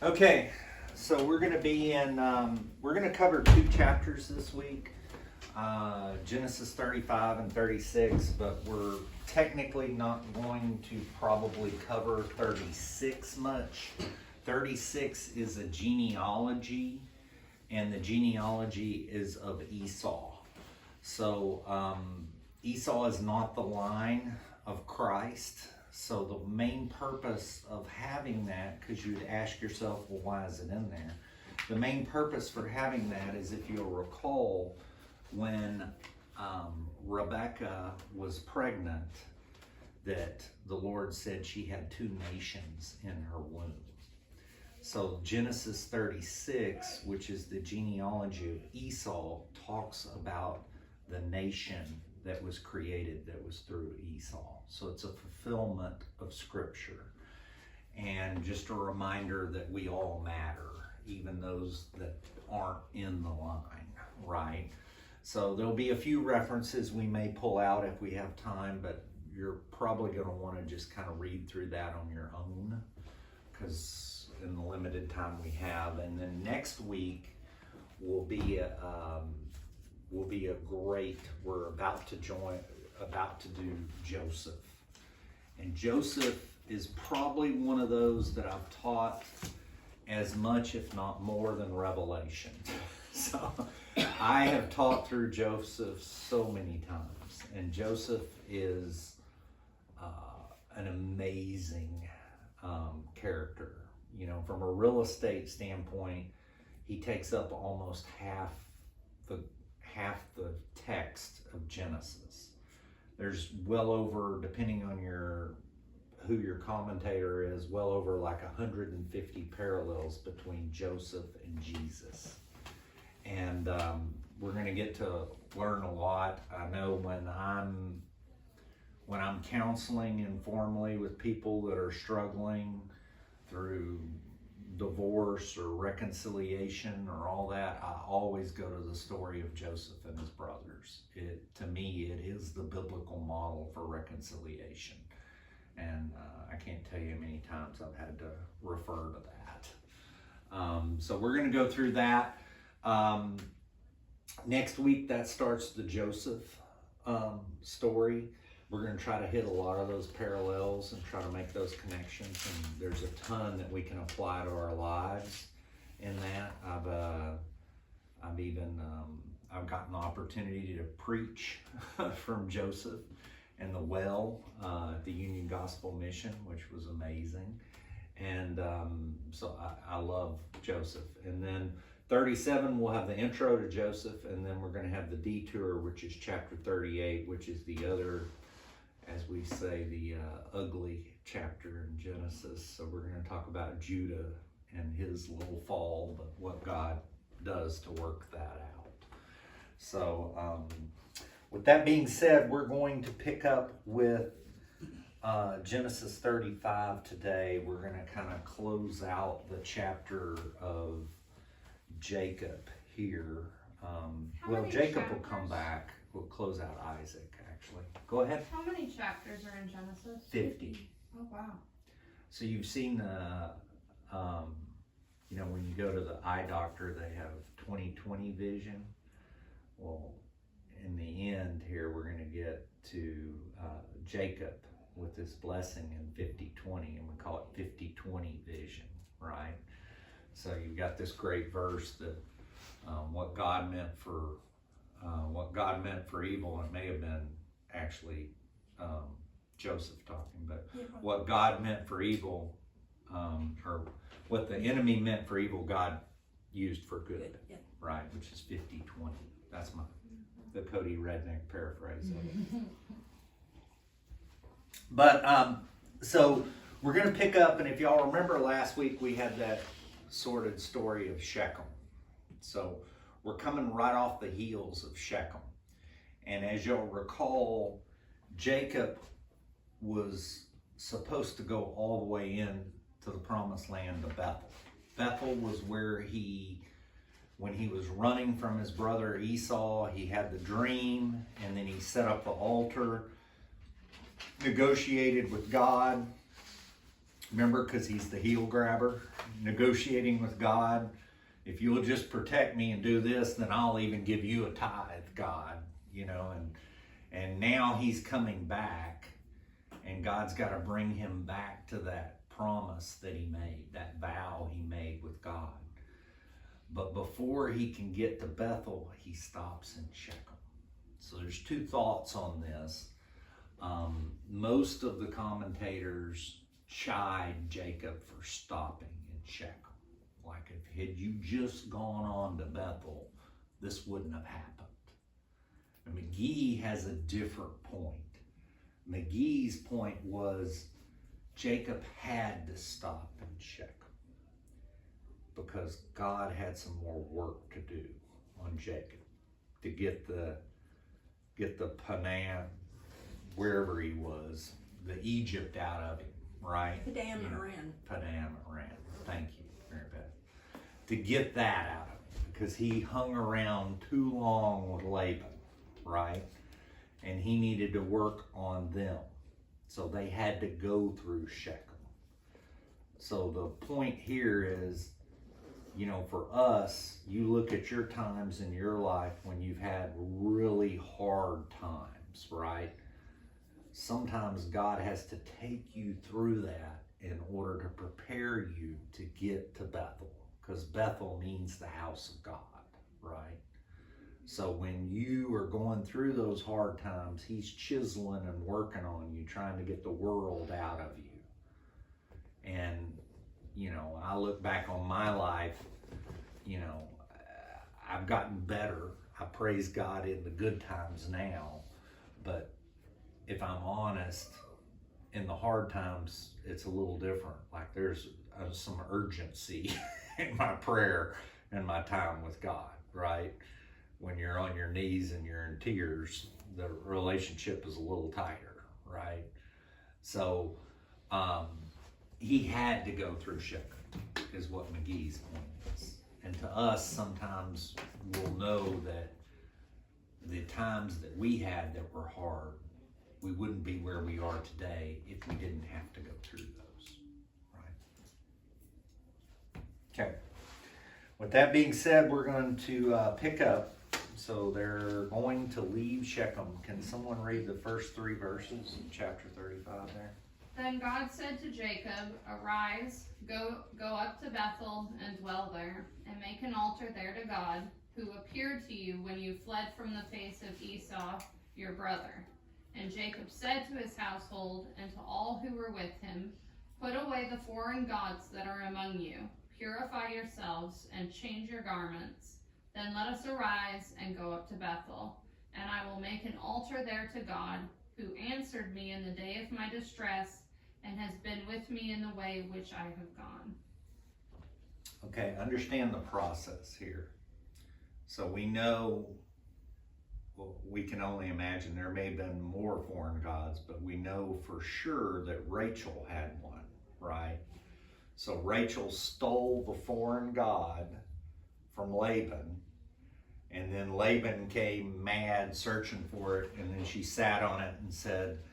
Okay, so we're going to be in, we're going to cover two chapters this week, Genesis 35 and 36, but we're technically not going to probably cover 36 much. 36 is a genealogy, and the genealogy is of Esau. So Esau is not the line of Christ. So the main purpose of having that, because you'd ask yourself, well, why is it in there? The main purpose for having that is, if you'll recall, when Rebecca was pregnant, that the Lord said she had two nations in her womb. So Genesis 36, which is the genealogy of Esau, talks about the nation that was created that was through Esau. So it's a fulfillment of Scripture. And just a reminder that we all matter, even those that aren't in the line, right? So there'll be a few references we may pull out if we have time, but you're probably going to want to just kind of read through that on your own, because in the limited time we have. And then next week will be a great, we're about to do Joseph. And Joseph is probably one of those that I've taught as much, if not more, than Revelation. So I have taught through Joseph so many times, and Joseph is an amazing character. You know, from a real estate standpoint, he takes up almost half the text of Genesis. There's well over, depending on who your commentator is, well over like 150 parallels between Joseph and Jesus. And we're going to get to learn a lot. I know when I'm counseling informally with people that are struggling through divorce or reconciliation or all that, I always go to the story of Joseph and his brothers. To me, it is the biblical model for reconciliation. And I can't tell you how many times I've had to refer to that. So we're going to go through that. Next week, that starts the Joseph story. We're going to try to hit a lot of those parallels and try to make those connections. And there's a ton that we can apply to our lives in that. I've gotten the opportunity to preach from Joseph and the well at the Union Gospel Mission, which was amazing. And so I love Joseph. And then 37, we'll have the intro to Joseph, and then we're going to have the detour, which is chapter 38, which is the other, as we say, the ugly chapter in Genesis. So we're going to talk about Judah and his little fall, but what God does to work that out. So with that being said, we're going to pick up with Genesis 35 today. We're going to kind of close out the chapter of Jacob here. Jacob will come back. We'll close out Isaac, actually. Go ahead. How many chapters are in Genesis? 50. Oh, wow. So you've seen when you go to the eye doctor, they have 20/20 vision. Well, in the end here, we're going to get to Jacob with this blessing in 50/20, and we call it 50/20 vision, right? So you've got this great verse that what God meant for evil, and it may have been actually Joseph talking, but what God meant for evil, or what the enemy meant for evil, God used for good, right? Which is 50/20. That's the Cody Redneck paraphrase of it. But so we're going to pick up, and if y'all remember last week, we had that sordid story of Shechem. So we're coming right off the heels of Shechem. And as you'll recall, Jacob was supposed to go all the way in to the promised land of Bethel. Bethel was where when he was running from his brother Esau, he had the dream, and then he set up the altar, negotiated with God, Remember, because he's the heel grabber, negotiating with God. If you'll just protect me and do this, then I'll even give you a tithe, God. And now he's coming back, and God's got to bring him back to that promise that he made, that vow he made with God. But before he can get to Bethel, he stops in Shechem. So there's two thoughts on this. Most of the commentators chide Jacob for stopping in Shechem. Like, if had you just gone on to Bethel, this wouldn't have happened. And McGee has a different point. McGee's point was Jacob had to stop in Shechem because God had some more work to do on Jacob to get the Panan, wherever he was, the Egypt out of him, right? Padam Aram. Padam Aram. Thank you, Mary Beth. To get that out of him, because he hung around too long with Laban, right? And he needed to work on them. So they had to go through Shechem. So the point here is, for us, you look at your times in your life when you've had really hard times, right? Sometimes God has to take you through that in order to prepare you to get to Bethel, because Bethel means the house of God, right? So when you are going through those hard times, he's chiseling and working on you, trying to get the world out of you. And, I look back on my life, I've gotten better. I praise God in the good times now. But if I'm honest, in the hard times, it's a little different. Like there's some urgency in my prayer and my time with God, right? When you're on your knees and you're in tears, the relationship is a little tighter, right? So he had to go through Shechem, is what McGee's point is. And to us, sometimes we'll know that the times that we had that were hard, we wouldn't be where we are today if we didn't have to go through those, right? Okay. With that being said, we're going to pick up. So they're going to leave Shechem. Can someone read the first 3 verses in chapter 35 there? Then God said to Jacob, "Arise, go up to Bethel and dwell there, and make an altar there to God, who appeared to you when you fled from the face of Esau, your brother." And Jacob said to his household and to all who were with him, "Put away the foreign gods that are among you. Purify yourselves and change your garments. Then let us arise and go up to Bethel, and I will make an altar there to God, who answered me in the day of my distress, and has been with me in the way which I have gone." Okay, understand the process here. So we know, well, we can only imagine there may have been more foreign gods, but we know for sure that Rachel had one, right? So Rachel stole the foreign god from Laban, and then Laban came mad searching for it, and then she sat on it and said,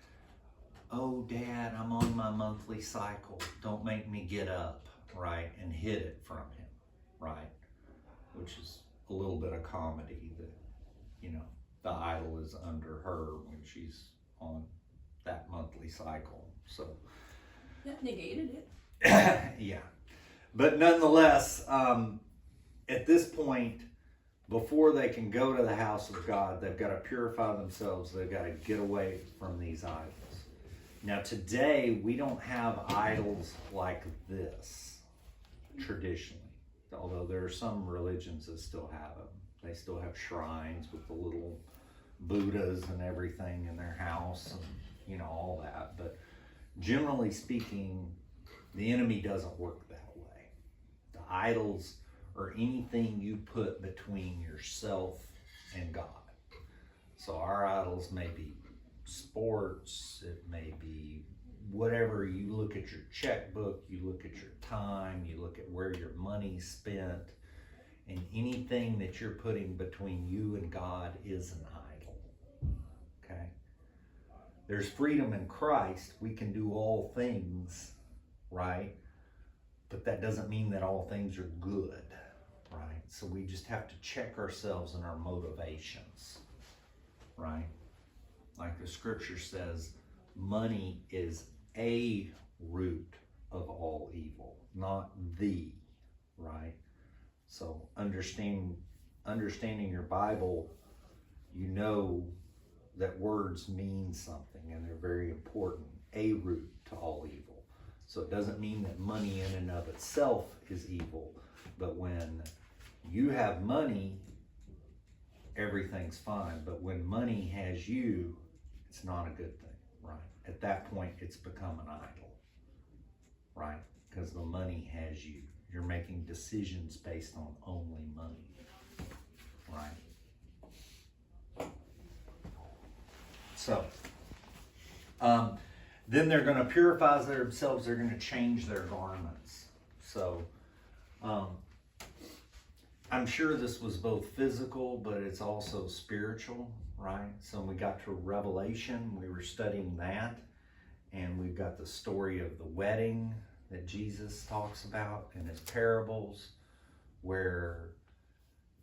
"Oh, Dad, I'm on my monthly cycle. Don't make me get up," right? And hid it from him, right? Which is a little bit of comedy that, the idol is under her when she's on that monthly cycle. So That negated it. yeah. But nonetheless, at this point, before they can go to the house of God, they've got to purify themselves. They've got to get away from these idols. Now today, we don't have idols like this, traditionally. Although there are some religions that still have them. They still have shrines with the little Buddhas and everything in their house and, all that. But generally speaking, the enemy doesn't work that way. The idols are anything you put between yourself and God. So our idols may be sports, it may be whatever. You look at your checkbook, you look at your time, you look at where your money's spent, and anything that you're putting between you and God is an idol. Okay? There's freedom in Christ. We can do all things right? But that doesn't mean that all things are good, right? So we just have to check ourselves and our motivations, right? Like the scripture says, money is a root of all evil, not the, right? So understanding your Bible, you know that words mean something and they're very important. A root to all evil. So it doesn't mean that money in and of itself is evil, but when you have money, everything's fine. But when money has you, it's not a good thing, right? At that point, it's become an idol, right? Because the money has you. You're making decisions based on only money, right? So, then they're going to purify themselves. They're going to change their garments. So, I'm sure this was both physical, but it's also spiritual, right? So when we got to Revelation, we were studying that, and we've got the story of the wedding that Jesus talks about in his parables, where,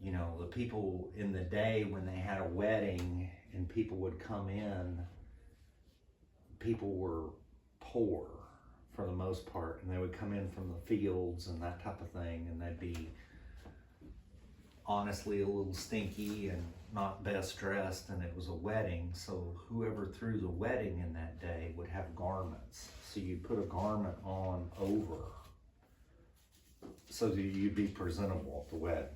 you know, the people in the day when they had a wedding and people would come in, people were poor for the most part, and they would come in from the fields and that type of thing, and they'd be honestly a little stinky and not best dressed, and it was a wedding, so whoever threw the wedding in that day would have garments. So you put a garment on over so that you'd be presentable at the wedding.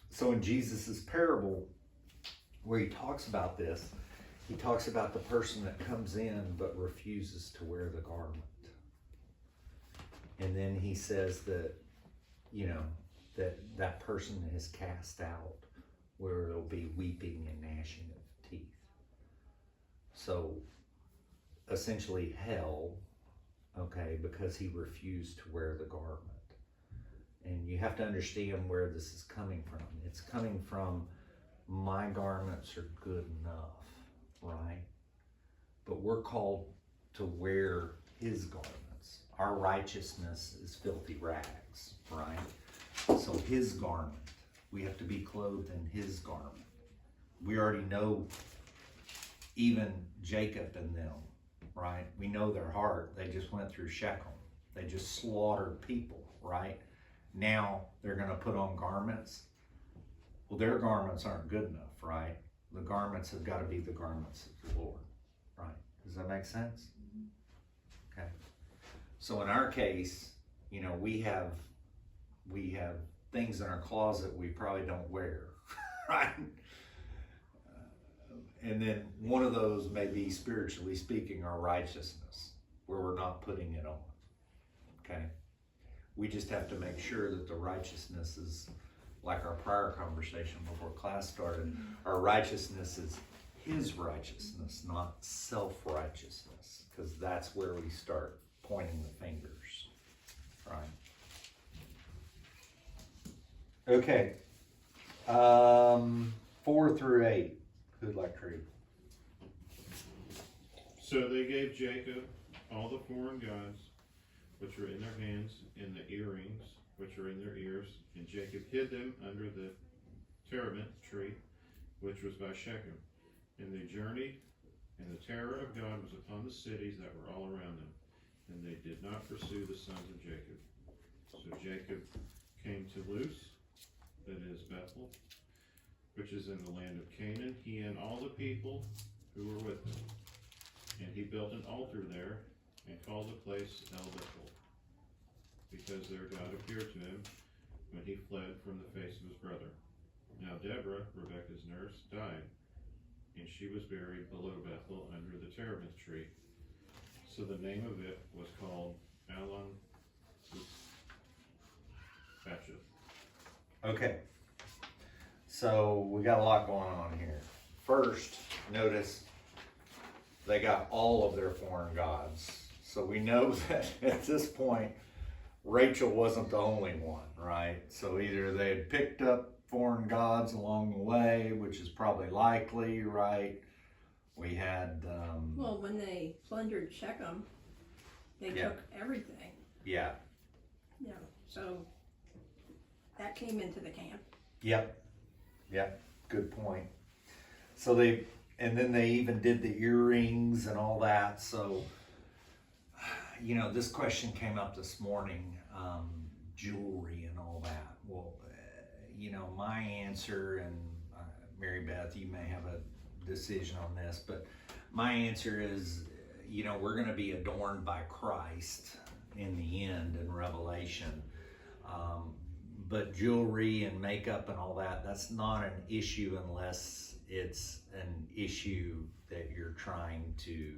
So in Jesus's parable, where he talks about this, he talks about the person that comes in but refuses to wear the garment. And then he says that, you know, that person is cast out, where it'll be weeping and gnashing of teeth. So essentially hell, okay, because he refused to wear the garment. And you have to understand where this is coming from. It's coming from, my garments are good enough, right? But we're called to wear his garments. Our righteousness is filthy rags, right? So his garment, we have to be clothed in his garment. We already know even Jacob and them, right? We know their heart. They just went through Shechem. They just slaughtered people, right? Now they're going to put on garments. Well, their garments aren't good enough, right? The garments have got to be the garments of the Lord, right? Does that make sense? Okay. So in our case, you know, we have things in our closet we probably don't wear, right? And then one of those may be, spiritually speaking, our righteousness, where we're not putting it on, okay? We just have to make sure that the righteousness is, like our prior conversation before class started, our righteousness is his righteousness, not self-righteousness, because that's where we start pointing the fingers, right? Okay, 4 through 8. Who'd like to read? So they gave Jacob all the foreign gods which were in their hands, and the earrings which were in their ears, and Jacob hid them under the terebinth tree which was by Shechem. And they journeyed, and the terror of God was upon the cities that were all around them, and they did not pursue the sons of Jacob. So Jacob came to Luz, that is Bethel, which is in the land of Canaan, he and all the people who were with him. And he built an altar there, and called the place El Bethel, because their God appeared to him when he fled from the face of his brother. Now Deborah, Rebekah's nurse, died, and she was buried below Bethel under the terebinth tree. So the name of it was called Allon Bacheth. Okay, so we got a lot going on here. First, notice they got all of their foreign gods. So we know that at this point, Rachel wasn't the only one, right? So either they had picked up foreign gods along the way, which is probably likely, right? We had... Well, when they plundered Shechem, They Yeah. took everything, Yeah. you know, so that came into the camp. Yep. Yep. Good point. So and then they even did the earrings and all that. So, this question came up this morning, jewelry and all that. Well, my answer, and Mary Beth, you may have a decision on this, but my answer is, we're going to be adorned by Christ in the end in Revelation. But jewelry and makeup and all that, that's not an issue unless it's an issue that you're trying to,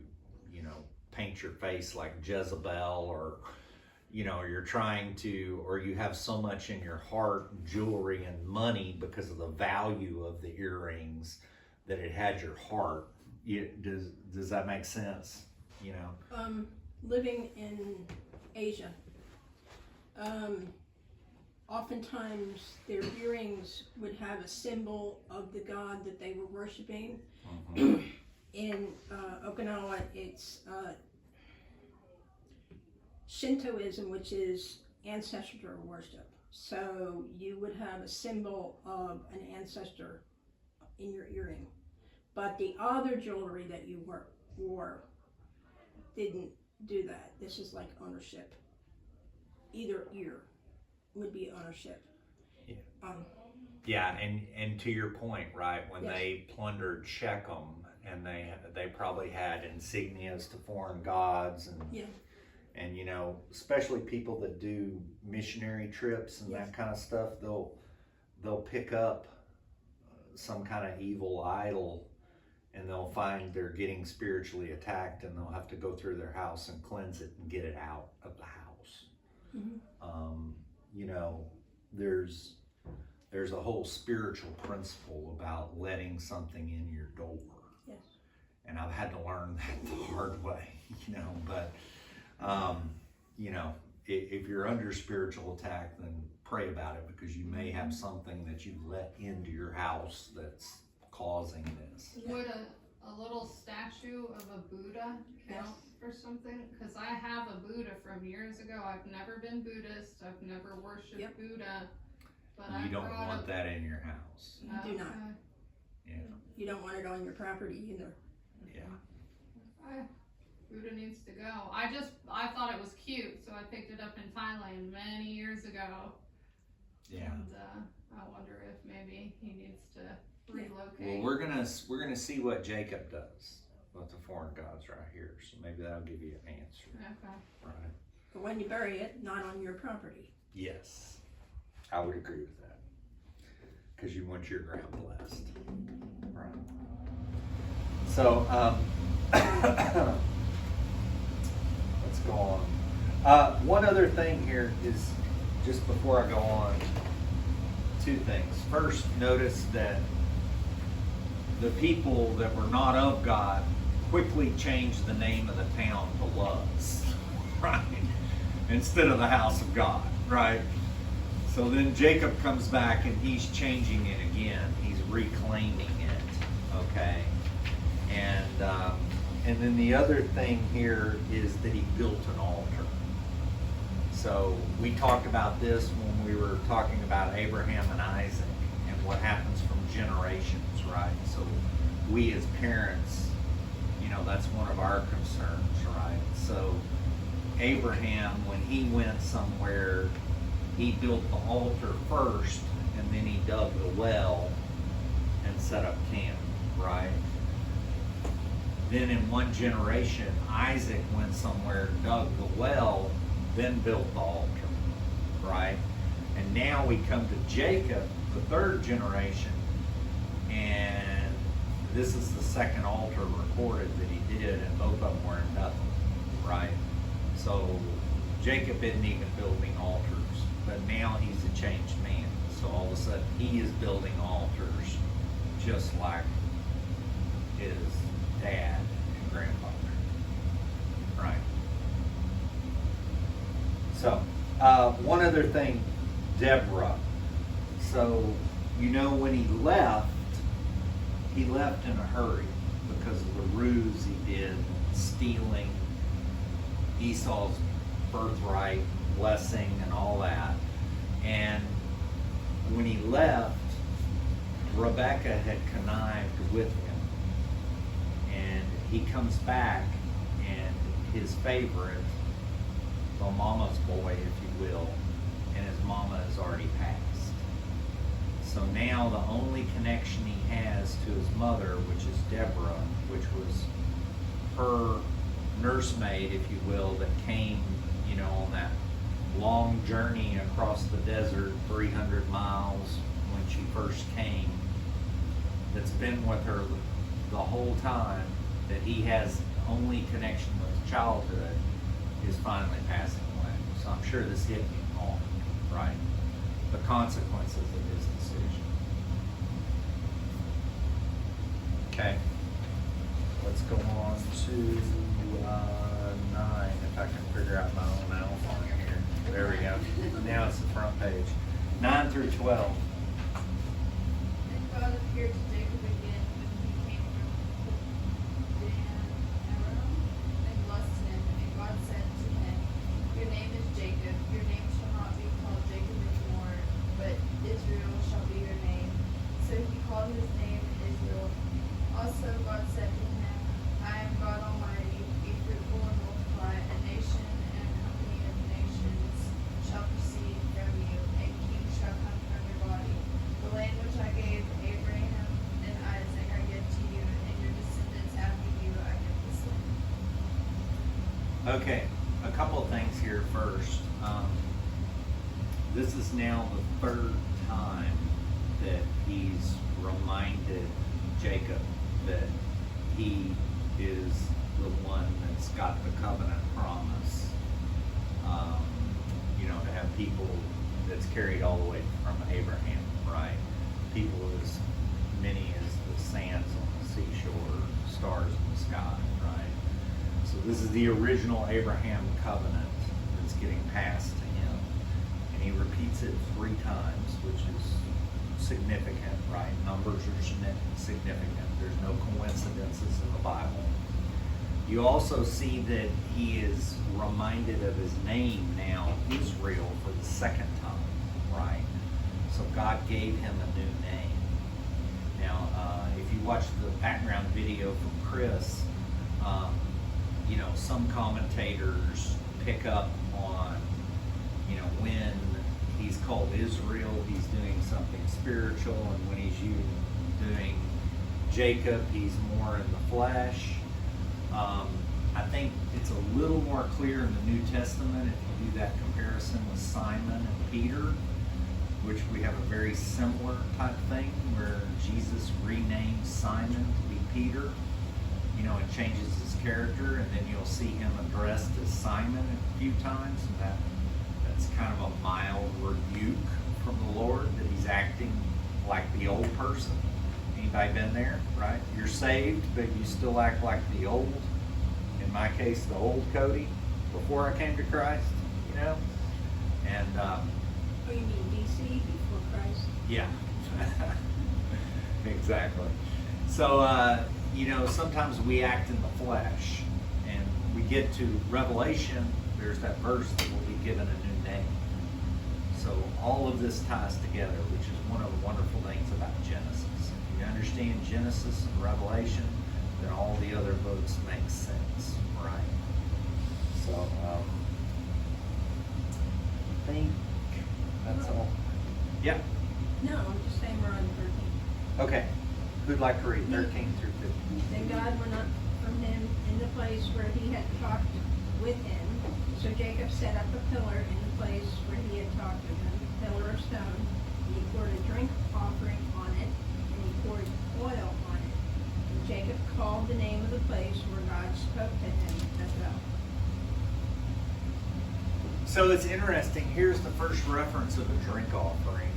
paint your face like Jezebel, or, you're trying to, or you have so much in your heart, jewelry and money, because of the value of the earrings, that it had your heart. Does that make sense? Living in Asia, oftentimes their earrings would have a symbol of the god that they were worshiping. Mhm. In Okinawa, it's Shintoism, which is ancestor worship. So you would have a symbol of an ancestor in your earring. But the other jewelry that you wore didn't do that. This is like ownership. Either ear would be ownership. Yeah. Yeah, and to your point, right, when Yes. they plundered Shechem, and they probably had insignias to foreign gods, and especially people that do missionary trips and that kind of stuff, they'll pick up some kind of evil idol, and they'll find they're getting spiritually attacked, and they'll have to go through their house and cleanse it and get it out of the house. Mhm. There's a whole spiritual principle about letting something in your door. Yes. And I've had to learn that the hard way, but, if you're under spiritual attack, then pray about it, because you may have something that you let into your house that's causing this. Would a little statue of a Buddha count for something? Because I have a Buddha from years ago. I've never been Buddhist. I've never worshipped Yep. Buddha. But You I don't brought want that in your house. You do not. Okay. Yeah. You don't want it on your property either. Yeah. Buddha needs to go. I thought it was cute, so I picked it up in Thailand many years ago. Yeah. And I wonder if maybe he needs to relocate. Well, we're gonna see what Jacob does with the foreign gods right here. So maybe that'll give you an answer. Okay. Right. But when you bury it, not on your property. Yes, I would agree with that, because you want your ground blessed. Right. So, let's go on. One other thing here is, just before I go on, two things. First, notice that the people that were not of God quickly changed the name of the town to Luz, right? Instead of the house of God, right? So then Jacob comes back and he's changing it again. He's reclaiming it, okay? And then the other thing here is that he built an altar. So we talked about this when we were talking about Abraham and Isaac and what happens from generations, right? So we as parents, that's one of our concerns, right? So Abraham, when he went somewhere, he built the altar first, and then he dug the well and set up camp, right? Then in one generation, Isaac went somewhere, dug the well, then built the altar, right? And now we come to Jacob, the third generation, and this is the second altar recorded that he did, and both of them were in Bethel, right? So Jacob isn't even building altars, but now he's a changed man. So all of a sudden he is building altars just like his dad and grandfather, right? So one other thing, Deborah. So when he left in a hurry because of the ruse he did, stealing Esau's birthright, blessing, and all that. And when he left, Rebecca had connived with him. And he comes back, and his favorite, the mama's boy, if you will, and his mama has already passed. So now the only connection he has to his mother, which is Deborah, which was her nursemaid, if you will, that came, you know, on that long journey across the desert, 300 miles when she first came, that's been with her the whole time, that he has only connection with childhood, is finally passing away. So I'm sure this hit him hard, right? The consequences of his decision. Okay. Let's go on to 9, if I can figure out my own outline here. There we go. Now it's the front page. 9 through 12. And God appeared to Jacob again when he came from Dan-aram and blessed him. And God said to him, "Your name is Jacob. Your name shall not be called Jacob anymore, but Israel shall be your name." So he called his name Israel. Also God said to him, "I am God Almighty. Be fruitful and multiply. A nation and a company of nations shall proceed from you. A king shall come from your body. The land which I gave Abraham and Isaac I give to you, and your descendants after you I give this land." Okay, a couple of things here first. This is now the third time that he's reminded Jacob that he is the one that's got the covenant promise, you know, to have people that's carried all the way from Abraham, right? People as many as the sands on the seashore, stars in the sky, right? So this is the original Abraham covenant that's getting passed to him. And he repeats it 3 times, which is significant, right? Numbers are significant. There's no coincidences in the Bible. You also see that he is reminded of his name now, Israel, for the second time, right? So God gave him a new name. Now, if you watch the background video from Chris, you know, some commentators pick up on, you know, when he's called Israel, he's doing something spiritual, and when he's doing Jacob, he's more in the flesh. I think it's a little more clear in the New Testament if you do that comparison with Simon and Peter, which we have a very similar type thing where Jesus renames Simon to be Peter. You know, it changes his character, and then you'll see him addressed as Simon a few times, and that's kind of a mild rebuke from the Lord, that he's acting like the old person. Anybody been there, right? You're saved, but you still act like the old. In my case, the old Cody, before I came to Christ, you know? And, Oh, you mean DC, before Christ? yeah. Exactly. So, you know, sometimes we act in the flesh, and we get to Revelation, there's that verse that we'll be given a new name. So all of this ties together, which is one of the wonderful things about Genesis. If you understand Genesis and Revelation, then all the other books make sense, right? So, I think that's all. Yeah, No, I'm just saying we're on 13. okay. Who'd like to read 13 through 15? Then God went up from him in the place where he had talked with him. So Jacob set up a pillar in the place where he had talked with him, a pillar of stone. And he poured a drink offering on it, and he poured oil on it. And Jacob called the name of the place where God spoke to him, Bethel. So it's interesting. Here's the first reference of a drink offering.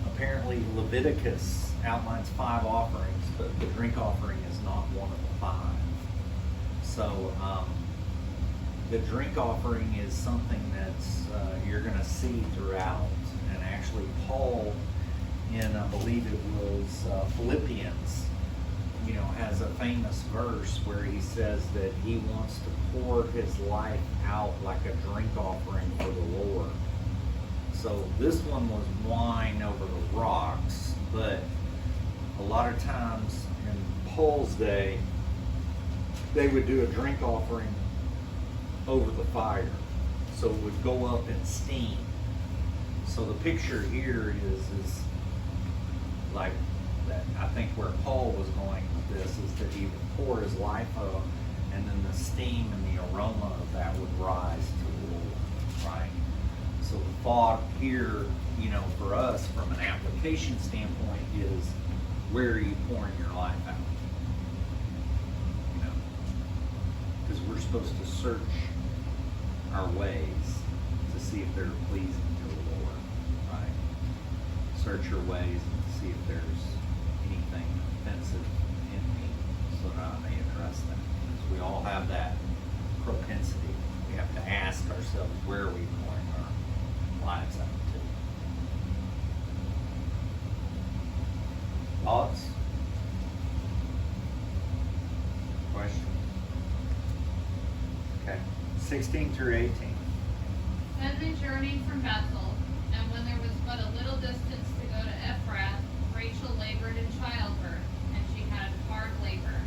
Apparently, Leviticus outlines 5 offerings, but the drink offering is not one of the 5. So the drink offering is something that's you're going to see throughout. And actually, Paul, in I believe it was Philippians, has a famous verse where he says that he wants to pour his life out like a drink offering for the Lord. So this one was wine over the rocks, but a lot of times in Paul's day, they would do a drink offering over the fire. So it would go up in steam. So the picture here is like that. I think where Paul was going with this is that he would pour his life up, and then the steam and the aroma of that would rise to the Lord, right? So the thought here, for us from an application standpoint is, where are you pouring your life out? Because we're supposed to search our ways to see if they're pleasing to the Lord, right? Search your ways and see if there's anything offensive in me, so that I may address that. Because we all have that propensity. We have to ask ourselves, where are we pouring our lives out to? Thoughts? Questions? Okay. 16 through 18. Then they journeyed from Bethel, and when there was but a little distance to go to Ephrath, Rachel labored in childbirth, and she had hard labor.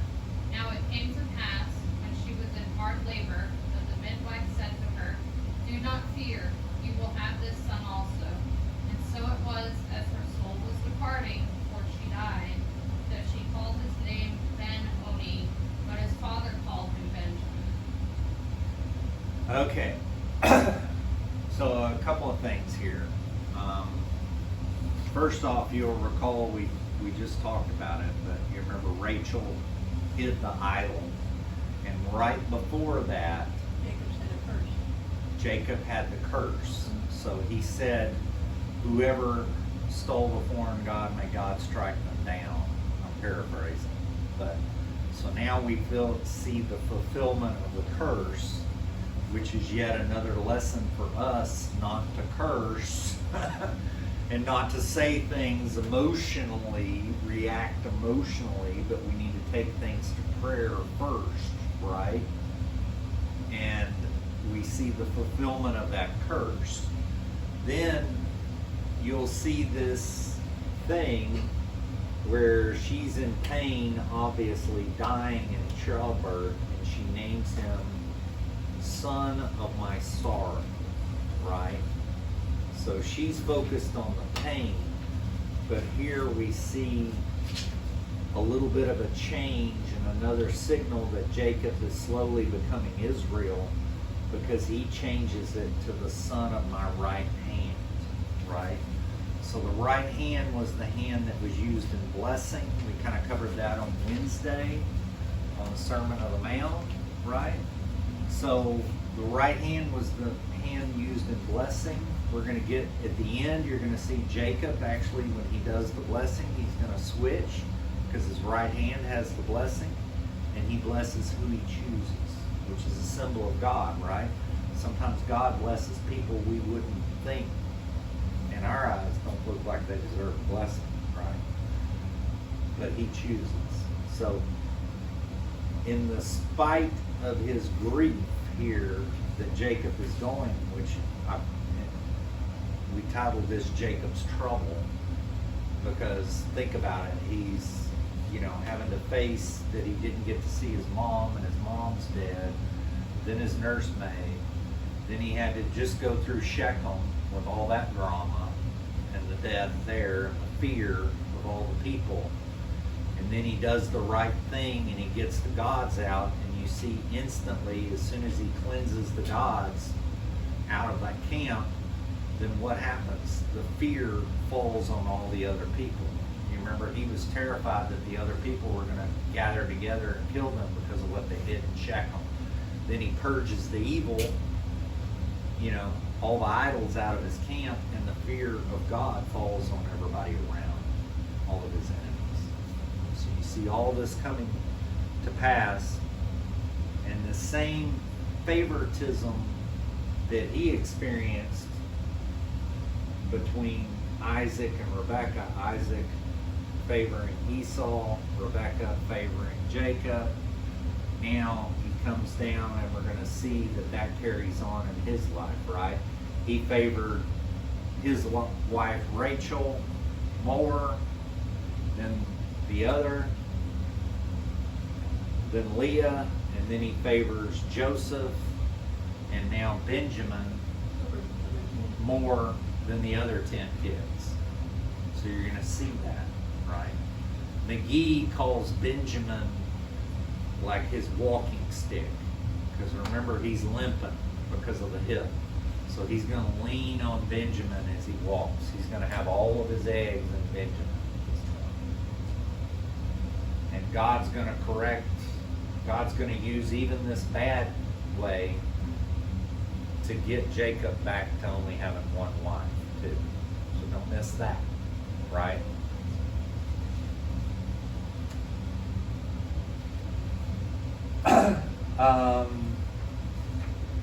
Now it came to pass, when she was in hard labor, that the midwife said to her, "Do not fear, you will have this son also." And so it was, as her soul was departing, for she died, that she called his name Ben-Oni, but his father called him Benjamin. Okay. So a couple of things here. First off, you'll recall we just talked about it, but you remember Rachel hid the idol, and right before that, Jacob had the curse. So he said, "Whoever stole the foreign god, may God strike them down." I'm paraphrasing, but so now we see the fulfillment of the curse, which is yet another lesson for us not to curse and not to say things emotionally, react emotionally, but we need to take things to prayer first, right? And we see the fulfillment of that curse. Then you'll see this thing where she's in pain, obviously dying in childbirth, and she names him son of my sorrow, right? So she's focused on the pain, but here we see a little bit of a change and another signal that Jacob is slowly becoming Israel, because he changes it to the son of my right hand, right? So the right hand was the hand that was used in blessing. We kind of covered that on Wednesday on the Sermon on the Mount, right? So the right hand was the hand used in blessing. We're going to get, at the end, you're going to see Jacob actually, when he does the blessing, he's going to switch, because his right hand has the blessing, and he blesses who he chooses, which is a symbol of God, right? Sometimes God blesses people we wouldn't think, in our eyes, don't look like they deserve a blessing, right? But he chooses. So, in the spite of his grief here that Jacob is going, which we titled this Jacob's Trouble, because think about it, he's having to face that he didn't get to see his mom, and his mom's dead, then his nursemaid, then he had to just go through Shechem with all that drama and the death there and the fear of all the people, and then he does the right thing and he gets the gods out, and you see instantly, as soon as he cleanses the gods out of that camp, then what happens? The fear falls on all the other people. You remember, he was terrified that the other people were going to gather together and kill them because of what they did in Shechem. Then he purges the evil, all the idols out of his camp, and the fear of God falls on everybody around, all of his enemies. So you see all this coming to pass, and the same favoritism that he experienced between Isaac and Rebekah. Isaac favoring Esau, Rebecca favoring Jacob. Now he comes down, and we're going to see that that carries on in his life, right? He favored his wife Rachel more than the other, than Leah, and then he favors Joseph, and now Benjamin more than the other 10 kids. So you're going to see that, right? McGee calls Benjamin like his walking stick, because remember, he's limping because of the hip. So he's going to lean on Benjamin as he walks. He's going to have all of his eggs in Benjamin. And God's going to correct, God's going to use even this bad way to get Jacob back to only having one wife, too. So don't miss that, right?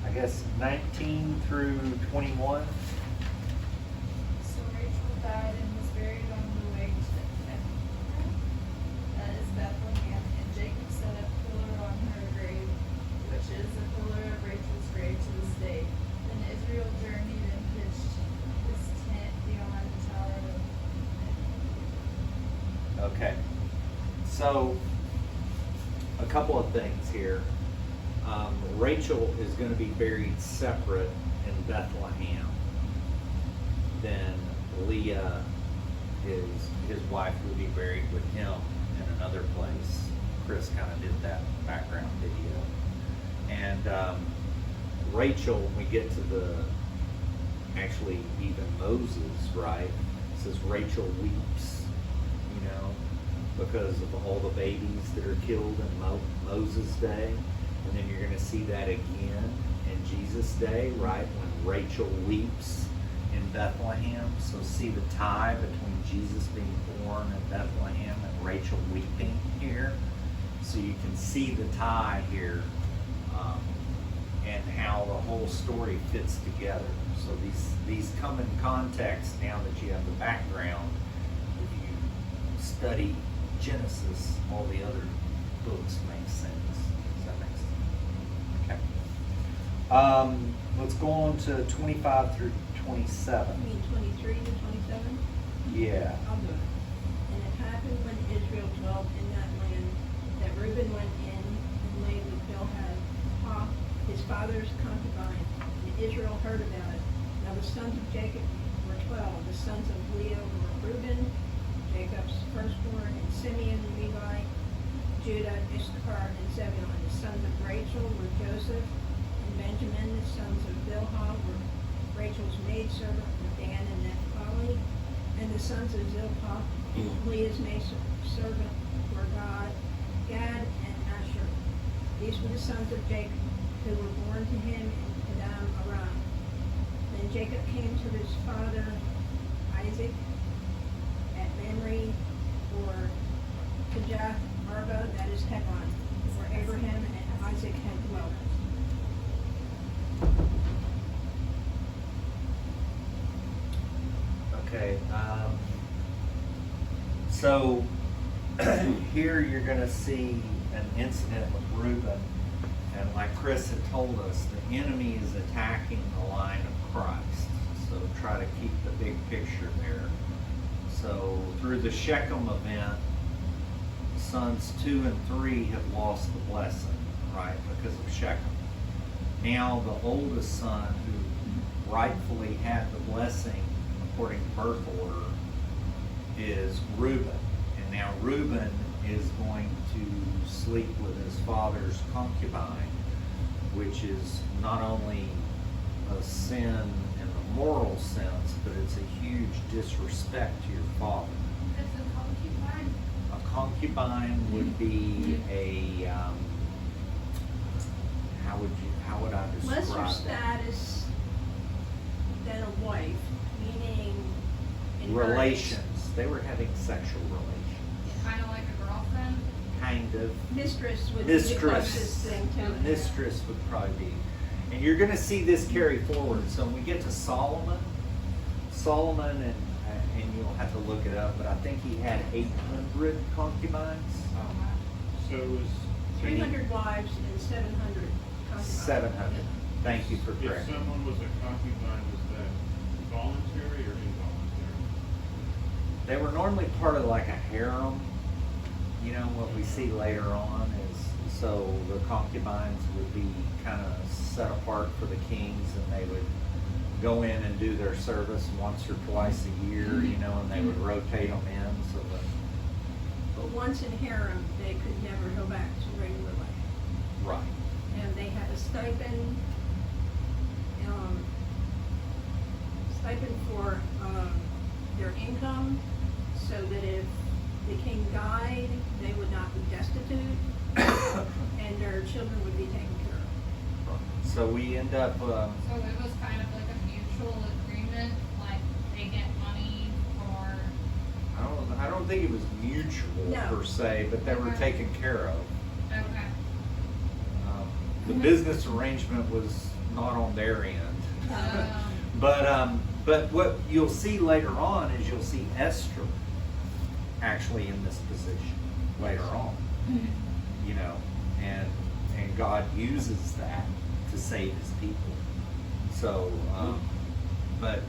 I guess 19 through 21. So Rachel died and was buried on the way to Bethlehem, that is Bethlehem, and Jacob set up a pillar on her grave, which is the pillar of Rachel's grave to this day. Then Israel journeyed and pitched his tent beyond the tower of Okay. So, a couple of things here. Rachel is going to be buried separate in Bethlehem. Then Leah, his wife, will be buried with him in another place. Chris kind of did that background video. And Rachel, when we get to actually even Moses, right? It says Rachel weeps, because of all the babies that are killed in Moses' day. And then you're going to see that again in Jesus' day, right? When Rachel weeps in Bethlehem. So see the tie between Jesus being born in Bethlehem and Rachel weeping here. So you can see the tie here, and how the whole story fits together. So these come in context now that you have the background. If you study Genesis, all the other books make sense. Does that make sense? Okay. Let's go on to 25 through 27. You mean 23 to 27? Yeah. I'll do it. And it happened when Israel dwelt in that land, that Reuben went in and lay with Bilhah, his father's concubine, and Israel heard about it. Now the sons of Jacob were 12. The sons of Leah were Reuben, Jacob's firstborn, and Simeon, Levi, Judah, Issachar, and Zebulun. The sons of Rachel were Joseph and Benjamin. The sons of Bilhah were Rachel's maidservant were Dan and Naphtali. And the sons of Zilpah, Leah's maidservant, were Gad and Asher. These were the sons of Jacob, who were born to him in Padan Aram. Then Jacob came to his father Isaac at Mamre, or Kirjath Arba, that is Hebron, where Abraham and Isaac had dwelt. Okay. So here you're going to see an incident with Reuben, and like Chris had told us, the enemy is attacking the line of Christ. So try to keep the big picture there. So through the Shechem event, sons 2 and 3 have lost the blessing, right, because of Shechem. Now the oldest son, who rightfully had the blessing according to birth order, is Reuben. And now Reuben is going to sleep with his father's concubine, which is not only a sin in the moral sense, but it's a huge disrespect to your father. It's a concubine. A concubine would be a, how would I describe Lesser that? status than a wife, meaning in Relations. They were having sexual relations. Kind of like a girlfriend. Kind of. Mistress would be the Mistress. closest thing to it. Mistress would probably be. And you're going to see this carry forward. So when we get to Solomon and and you'll have to look it up, but I think he had 800 concubines. Oh, wow. So it was, 300 wives and 700 concubines. 700. Thank you for if correcting. someone was a concubine, was that voluntary or involuntary? They were normally part of like a harem. You know, what we see later on is, so the concubines would be kind of set apart for the kings, and they would go in and do their service once or twice a year, you know, and they would rotate them in, so that, But once in harem, they could never go back to regular life. right. And they had a stipend, for their income, so that if the king died, they would not be destitute, and their children would be taken care of. So we end up, So it was kind of like a mutual agreement, like they get money for, I don't think it was mutual No. per se, but they were Okay. taken care of. okay. The business arrangement was not on their end. Um, But what you'll see later on is you'll see Esther actually in this position later on, you know, and God uses that to save his people. So, but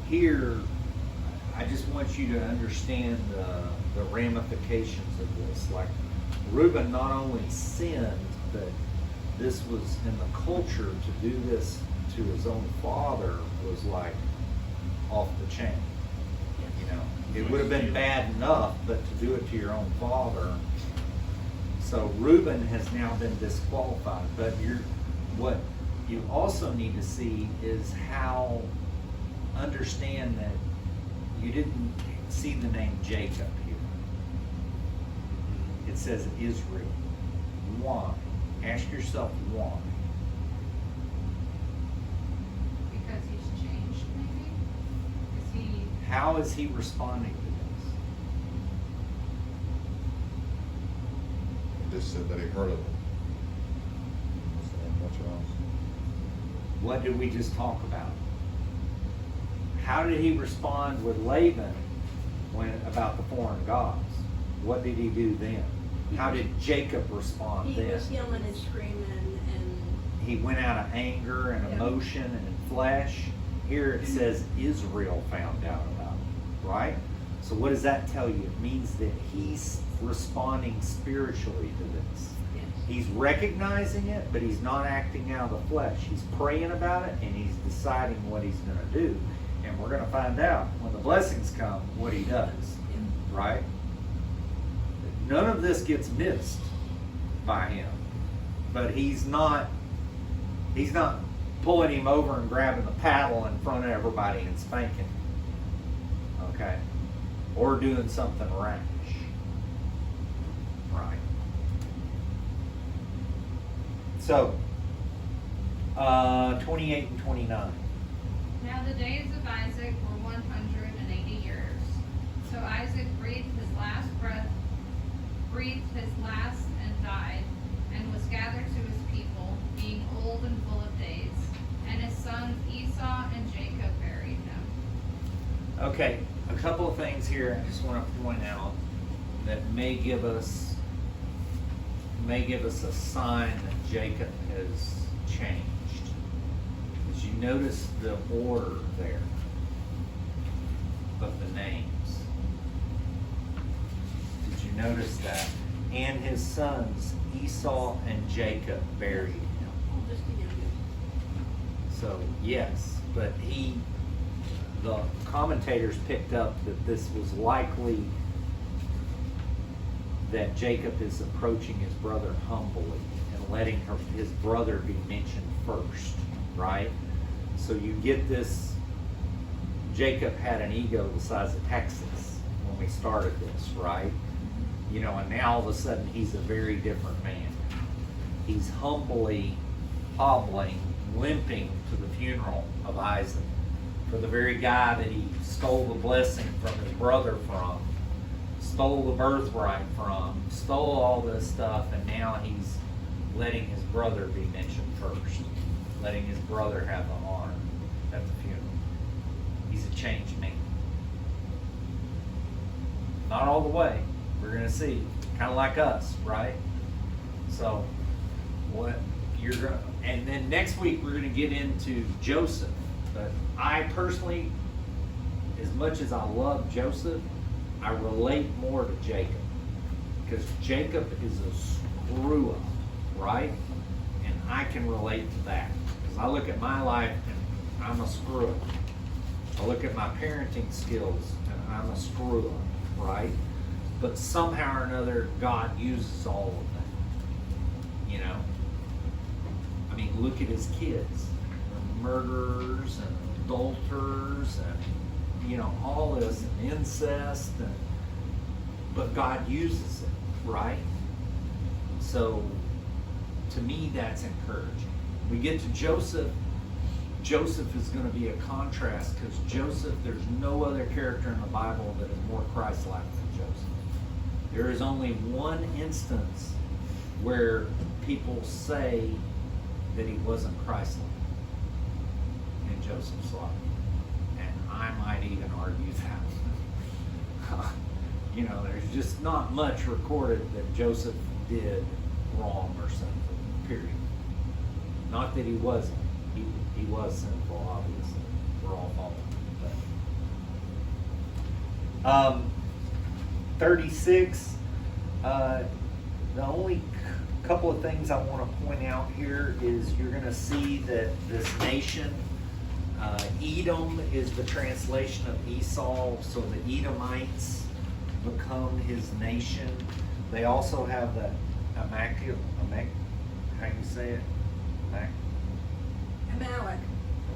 here, I just want you to understand the ramifications of this. Like, Reuben not only sinned, but this was in the culture to do this to his own father was like off the chain. You know, it would have been bad enough, but to do it to your own father. So Reuben has now been disqualified. But what you also need to see is how, understand that you didn't see the name Jacob here. It says Israel. Why? Ask yourself why. because he's changed, maybe? Is he, How is he responding to this? He just said that he heard of it. So much else. What did we just talk about? How did he respond with Laban about the foreign gods? What did he do then? How did Jacob respond He then? was yelling and screaming and He went out of anger and Yeah. emotion and flesh. Here it says Israel found out about it, right? So what does that tell you? It means that he's responding spiritually to this. yes. He's recognizing it, but he's not acting out of the flesh. He's praying about it, and he's deciding what he's going to do. And we're going to find out when the blessings come what he does, right? None of this gets missed by him, but he's not pulling him over and grabbing the paddle in front of everybody and spanking him, okay? Or doing something rash, right? So, 28 and 29. now the days of Isaac were 180 years. So Isaac breathed his last and died, and was gathered to his people, being old and full of days. And his sons Esau and Jacob buried him. Okay, a couple of things here I just want to point out that may give us a sign that Jacob has changed. As you notice the order there of the names. Did you notice that? And his sons Esau and Jacob buried him. Just the youngest. So yes, but the commentators picked up that this was likely that Jacob is approaching his brother humbly and letting his brother be mentioned first, right? So you get this, Jacob had an ego the size of Texas when we started this, right? You know, and now all of a sudden he's a very different man. He's humbly hobbling, limping to the funeral of Isaac for the very guy that he stole the blessing from his brother from, stole the birthright from, stole all this stuff, and now he's letting his brother be mentioned first, letting his brother have the honor at the funeral. He's a changed man. not all the way. We're gonna see, kind of like us, right? So, what you're gonna, and then next week we're gonna get into Joseph. But I personally, as much as I love Joseph, I relate more to Jacob. Because Jacob is a screw up, right? And I can relate to that. Because I look at my life and I'm a screw up. I look at my parenting skills and I'm a screw up, right? But somehow or another, God uses all of that. You know? I mean, look at his kids. Murderers and adulterers and, you know, all this, and incest. But God uses it, right? So, to me, that's encouraging. We get to Joseph. Joseph is going to be a contrast because Joseph, there's no other character in the Bible that is more Christ-like than Joseph. There is only one instance where people say that he wasn't Christ-like in Joseph's life. And I might even argue that. You know, there's just not much recorded that Joseph did wrong or something, period. Not that he wasn't. He was sinful, obviously. We're all fallen. 36, the only couple of things I want to point out here is you're going to see that this nation, Edom is the translation of Esau, so the Edomites become his nation. They also have the how you say it?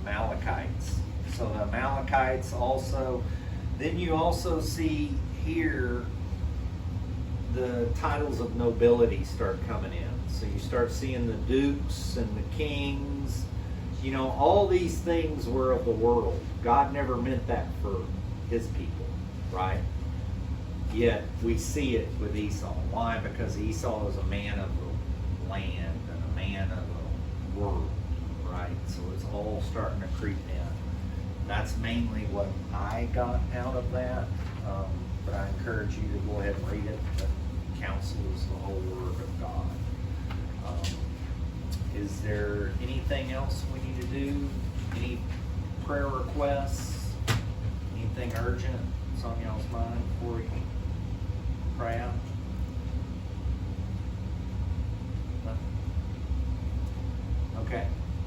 Amalekites. So the Amalekites also, then you also see here the titles of nobility start coming in. So you start seeing the dukes and the kings. You know, all these things were of the world. God never meant that for his people, right? Yet we see it with Esau. Why? Because Esau is a man of the land and a man of the world, right? So it's all starting to creep in. That's mainly what I got out of that. But I encourage you to go ahead and read it. The counsel is the whole word of God. Is there anything else we need to do? Any prayer requests? Anything urgent that's on y'all's mind before we pray out? Nothing? Okay.